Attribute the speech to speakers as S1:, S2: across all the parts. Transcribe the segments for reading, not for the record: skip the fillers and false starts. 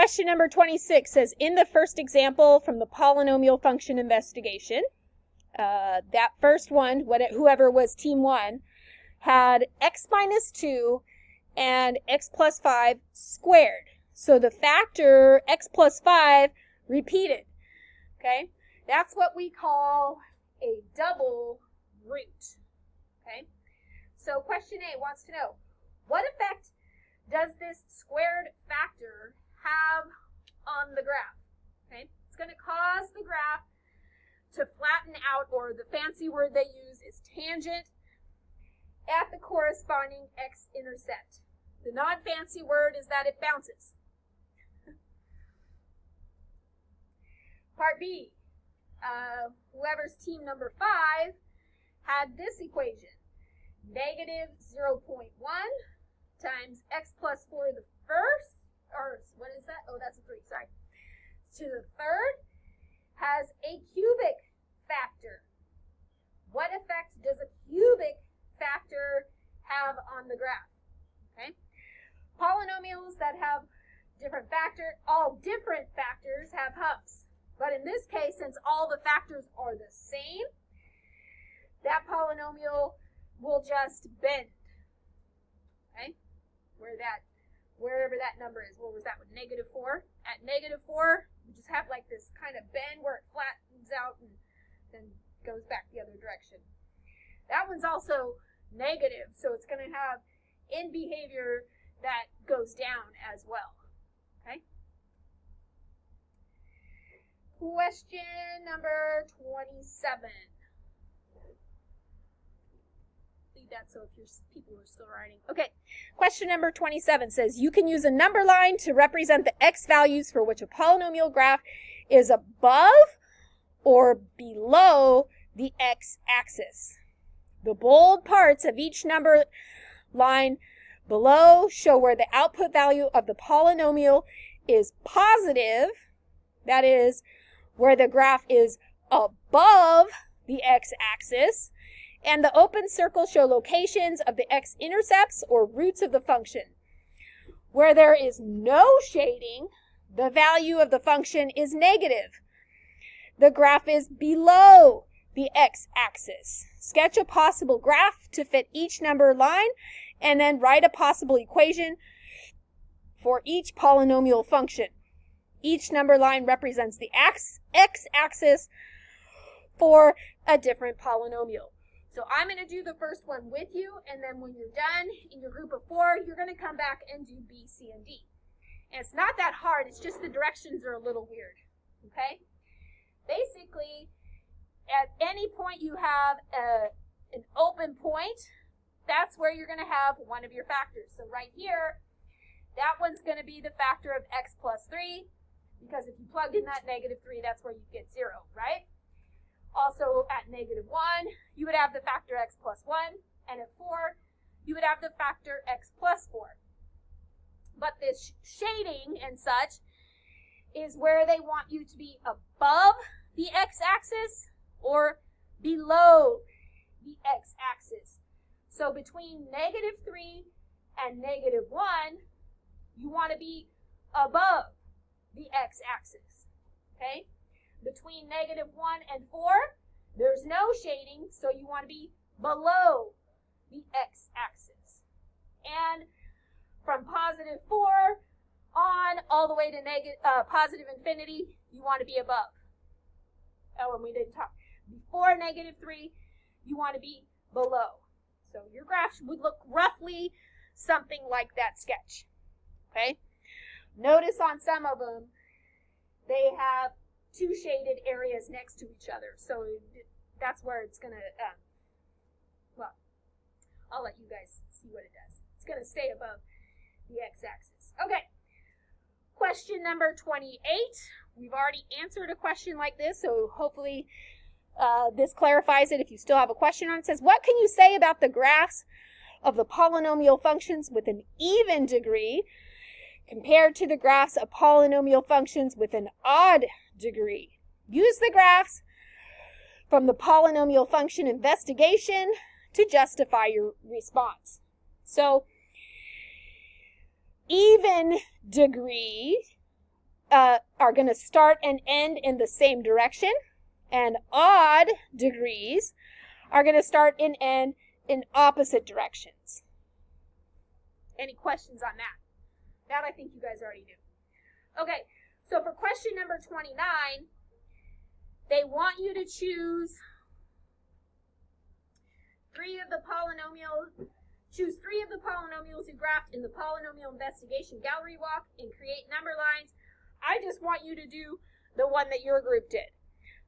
S1: question number 26 says, in the first example from the polynomial function investigation, that first one, whoever was team 1, had x minus 2 and x plus 5 squared. So the factor x plus 5 repeated. Okay? That's what we call a double root. Okay? So question A wants to know, what effect does this squared factor have on the graph? Okay? It's going to cause the graph to flatten out, or the fancy word they use is tangent, at the corresponding x-intercept. The non-fancy word is that it bounces. Part B, whoever's team number 5 had this equation. Negative 0.1 times x plus 4 to the first, or what is that? Oh, that's a 3, sorry. To the third has a cubic factor. What effect does a cubic factor have on the graph? Okay. Polynomials that have different factors, all different factors have humps. But in this case, since all the factors are the same, that polynomial will just bend. Okay? Wherever that number is. What was that one? Negative 4. At negative 4, we just have like this kind of bend where it flattens out and then goes back the other direction. That one's also negative, so it's going to have in behavior that goes down as well. Okay? Question number 27. Leave that so if your people are still writing. Okay. Question number 27 says, you can use a number line to represent the x values for which a polynomial graph is above or below the x-axis. The bold parts of each number line below show where the output value of the polynomial is positive, that is, where the graph is above the x-axis, and the open circles show locations of the x-intercepts or roots of the function. Where there is no shading, the value of the function is negative. The graph is below the x-axis. Sketch a possible graph to fit each number line, and then write a possible equation for each polynomial function. Each number line represents the x-axis for a different polynomial. So I'm going to do the first one with you, and then when you're done in your group of 4, you're going to come back and do B, C, and D. And it's not that hard, it's just the directions are a little weird. Okay? Basically, at any point you have an open point, that's where you're going to have one of your factors. So right here, that one's going to be the factor of x plus 3, because if you plugged in that negative 3, that's where you get 0, right? Also, at negative 1, you would have the factor x plus 1, and at 4, you would have the factor x plus 4. But this shading and such is where they want you to be above the x-axis or below the x-axis. So between negative 3 and negative 1, you want to be above the x-axis, okay? Between negative 1 and 4, there's no shading, so you want to be below the x-axis. And from positive 4 on all the way to positive infinity, you want to be above. Oh, and we didn't talk. Before negative 3, you want to be below. So your graph would look roughly something like that sketch. Okay? Notice on some of them, they have 2 shaded areas next to each other. So that's where it's going to, well, I'll let you guys see what it does. It's going to stay above the x-axis. Okay. Question number 28. We've already answered a question like this, so hopefully this clarifies it. If you still have a question on it, it says, what can you say about the graphs of the polynomial functions with an even degree compared to the graphs of polynomial functions with an odd degree? Use the graphs from the polynomial function investigation to justify your response. So, even degree are going to start and end in the same direction, and odd degrees are going to start and end in opposite directions. Any questions on that? That I think you guys already knew. Okay, so for question number 29, they want you to choose three of the polynomials you graphed in the polynomial investigation gallery walk and create number lines. I just want you to do the one that your group did.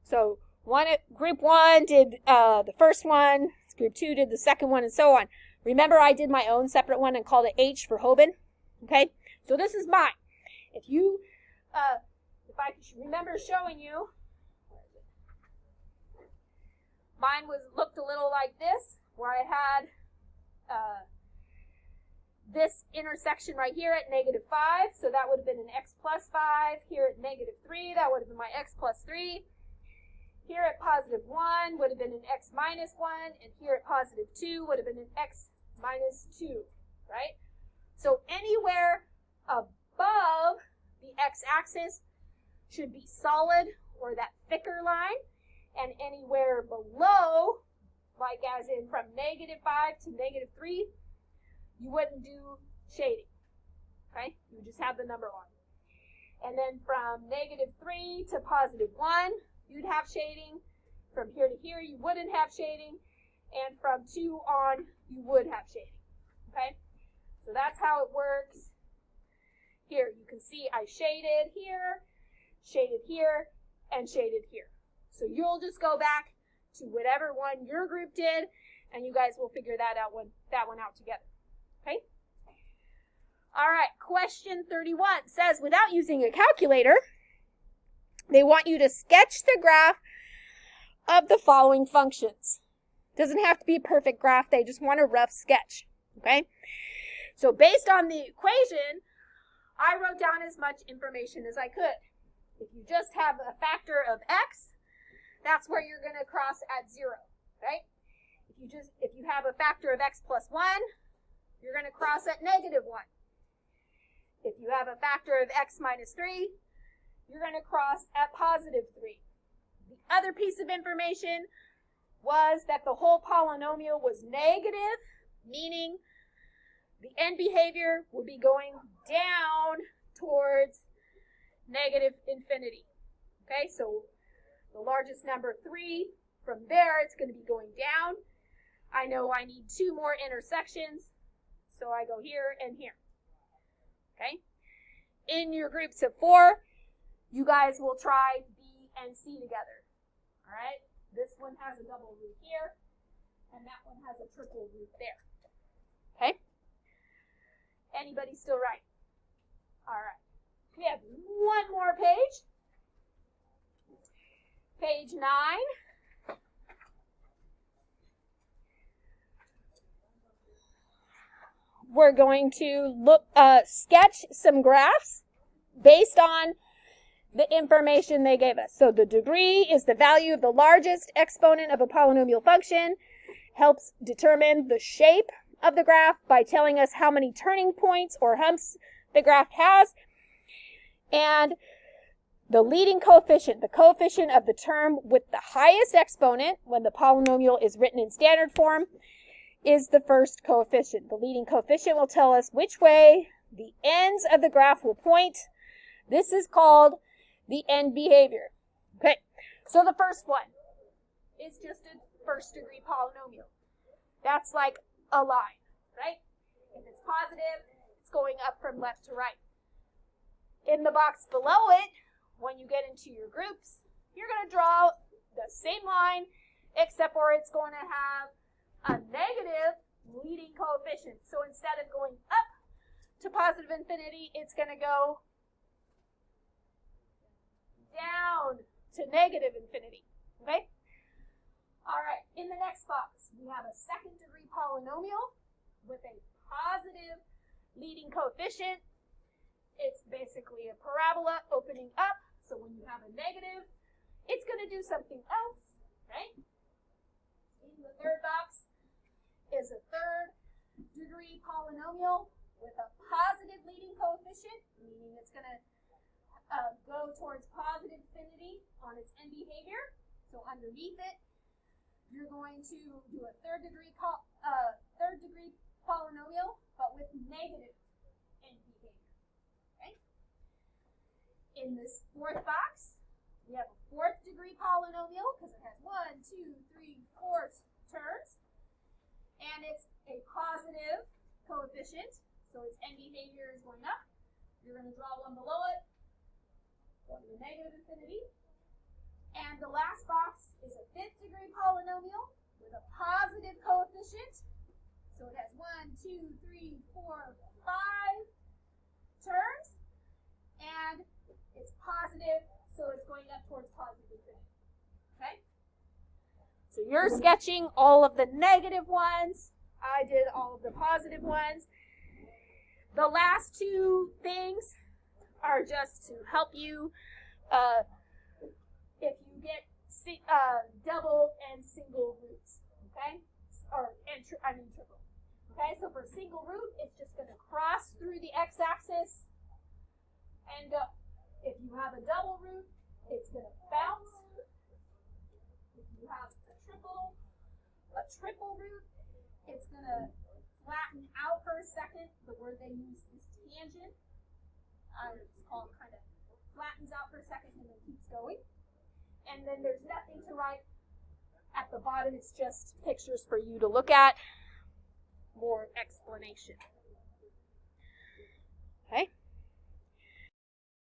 S1: So group 1 did the first one, group 2 did the second one, and so on. Remember, I did my own separate one and called it H for Hoban. Okay, so this is mine. If I remember showing you, mine looked a little like this, where I had this intersection right here at -5, so that would have been an x plus 5. Here at -3, that would have been my x plus 3. Here at +1 would have been an x minus 1, and here at +2 would have been an x minus 2, right? So anywhere above the x-axis should be solid, or that thicker line, and anywhere below, like as in from -5 to -3, you wouldn't do shading, okay? You would just have the number line. And then from -3 to +1, you'd have shading. From here to here, you wouldn't have shading. And from 2 on, you would have shading, okay? So that's how it works. Here, you can see I shaded here, and shaded here. So you'll just go back to whatever one your group did, and you guys will figure that one out together. Okay? All right, question 31 says, without using a calculator, they want you to sketch the graph of the following functions. Doesn't have to be a perfect graph, they just want a rough sketch. Okay? So based on the equation, I wrote down as much information as I could. If you just have a factor of x, that's where you're going to cross at 0, right? If you have a factor of x plus 1, you're going to cross at -1. If you have a factor of x minus 3, you're going to cross at +3. The other piece of information was that the whole polynomial was negative, meaning the end behavior will be going down towards -infinity. Okay, so the largest number 3, from there it's going to be going down. I know I need 2 more intersections, so I go here and here. Okay, in your groups of 4, you guys will try B and C together. All right, this one has a double root here, and that one has a triple root there. Okay, anybody still right? All right, we have one more page. Page 9. We're going to sketch some graphs based on the information they gave us. So the degree is the value of the largest exponent of a polynomial function, helps determine the shape of the graph by telling us how many turning points or humps the graph has, and the leading coefficient, the coefficient of the term with the highest exponent when the polynomial is written in standard form, is the first coefficient. The leading coefficient will tell us which way the ends of the graph will point. This is called the end behavior. Okay, so the first one is just a first degree polynomial. That's like a line, right? If it's positive, it's going up from left to right. In the box below it, when you get into your groups, you're going to draw the same line, except for it's going to have a negative leading coefficient. So instead of going up to +infinity, it's going to go down to -infinity. Okay? All right, in the next box, we have a second degree polynomial with a positive leading coefficient. It's basically a parabola opening up. So when you have a negative, it's going to do something else, right? In the third box is a third degree polynomial with a positive leading coefficient, meaning it's going to go towards positive infinity on its end behavior. So underneath it, you're going to do a third degree polynomial, but with negative end behavior. Okay. In this fourth box, we have a fourth degree polynomial because it has 1, 2, 3, 4 terms, and it's a positive coefficient, so its end behavior is going up. You're going to draw one below it, going to negative infinity. And the last box is a fifth degree polynomial with a positive coefficient. So it has 1, 2, 3, 4, 5 terms. And it's positive, so it's going up towards positive infinity. Okay? So you're sketching all of the negative ones. I did all of the positive ones. The last two things are just to help you if you get double and single roots, okay? Triple. Okay, so for single root, it's just going to cross through the x-axis and go. If you have a double root, it's going to bounce. If you have a triple root, it's going to flatten out for a second. The word they use is tangent. It's called kind of flattens out for a second and then keeps going. And then there's nothing to write at the bottom. It's just pictures for you to look at. More explanation. Okay.